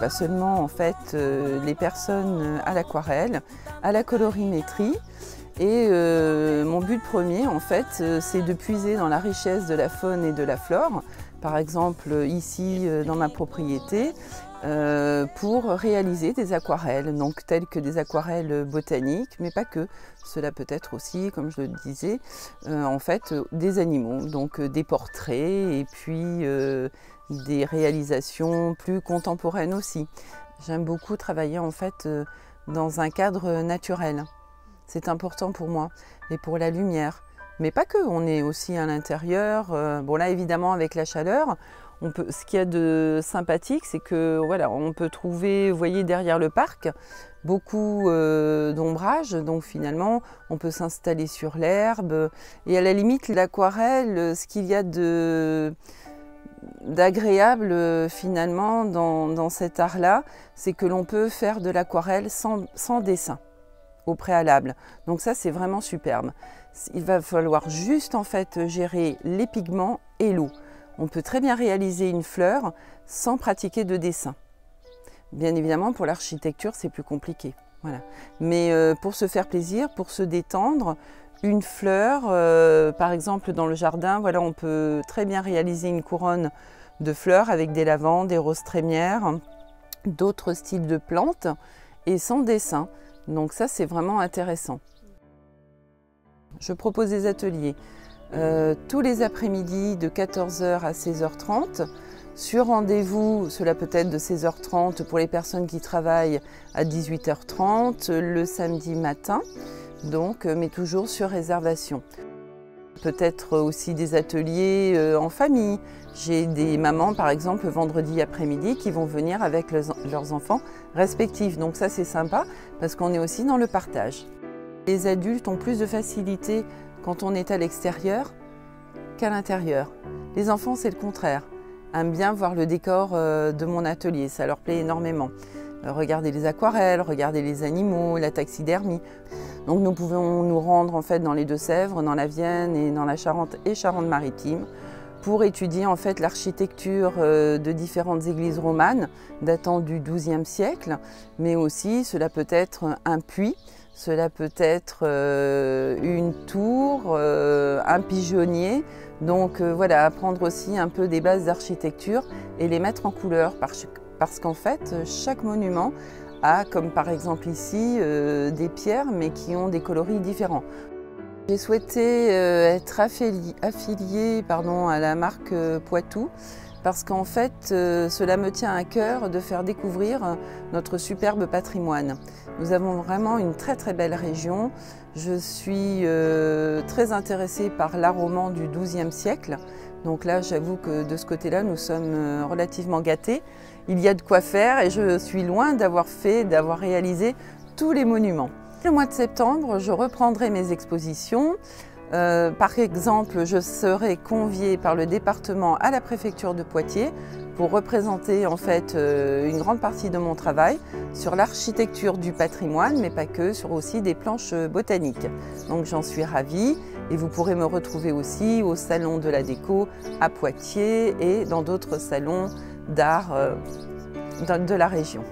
pas seulement en fait les personnes à l'aquarelle, à la colorimétrie. Et mon but premier en fait c'est de puiser dans la richesse de la faune et de la flore, par exemple ici dans ma propriété, pour réaliser des aquarelles, donc telles que des aquarelles botaniques, mais pas que. Cela peut être aussi, comme je le disais, en fait des animaux, donc des portraits et puis des réalisations plus contemporaines aussi. J'aime beaucoup travailler en fait dans un cadre naturel. C'est important pour moi et pour la lumière. Mais pas que, on est aussi à l'intérieur. Bon là évidemment avec la chaleur, ce qu'il y a de sympathique, c'est que voilà, on peut trouver, vous voyez derrière le parc, beaucoup d'ombrage. Donc finalement, on peut s'installer sur l'herbe. Et à la limite, l'aquarelle, ce qu'il y a d'agréable finalement dans cet art-là, c'est que l'on peut faire de l'aquarelle sans dessin au préalable. Donc ça, c'est vraiment superbe. Il va falloir juste en fait gérer les pigments et l'eau. On peut très bien réaliser une fleur sans pratiquer de dessin. Bien évidemment, pour l'architecture, c'est plus compliqué. Voilà. Mais pour se faire plaisir, pour se détendre, une fleur, par exemple dans le jardin, voilà, on peut très bien réaliser une couronne de fleurs avec des lavandes, des roses trémières, d'autres styles de plantes et sans dessin. Donc ça, c'est vraiment intéressant. Je propose des ateliers tous les après-midi de 14 h à 16 h 30. Sur rendez-vous, cela peut être de 16 h 30 pour les personnes qui travaillent à 18 h 30, le samedi matin, donc, mais toujours sur réservation. Peut-être aussi des ateliers en famille. J'ai des mamans, par exemple, vendredi après-midi, qui vont venir avec leurs enfants respectifs. Donc ça, c'est sympa, parce qu'on est aussi dans le partage. Les adultes ont plus de facilité quand on est à l'extérieur qu'à l'intérieur. Les enfants, c'est le contraire. Aiment bien voir le décor de mon atelier, ça leur plaît énormément. Regarder les aquarelles, regarder les animaux, la taxidermie. Donc nous pouvons nous rendre en fait dans les Deux-Sèvres, dans la Vienne et dans la Charente et Charente-Maritime pour étudier en fait l'architecture de différentes églises romanes datant du XIIe siècle, mais aussi cela peut être un puits, cela peut être une tour, un pigeonnier. Donc voilà, apprendre aussi un peu des bases d'architecture et les mettre en couleur parce qu'en fait chaque monument a, comme par exemple ici, des pierres mais qui ont des coloris différents. J'ai souhaité être affiliée à la marque Poitou parce qu'en fait cela me tient à cœur de faire découvrir notre superbe patrimoine. Nous avons vraiment une très très belle région. Je suis très intéressée par l'art roman du XIIe siècle. Donc là, j'avoue que de ce côté-là, nous sommes relativement gâtés. Il y a de quoi faire et je suis loin d'avoir réalisé tous les monuments. Le mois de septembre, je reprendrai mes expositions. Par exemple, je serai conviée par le département à la préfecture de Poitiers pour représenter en fait une grande partie de mon travail sur l'architecture du patrimoine, mais pas que, sur aussi des planches botaniques. Donc j'en suis ravie et vous pourrez me retrouver aussi au Salon de la Déco à Poitiers et dans d'autres salons d'art de la région.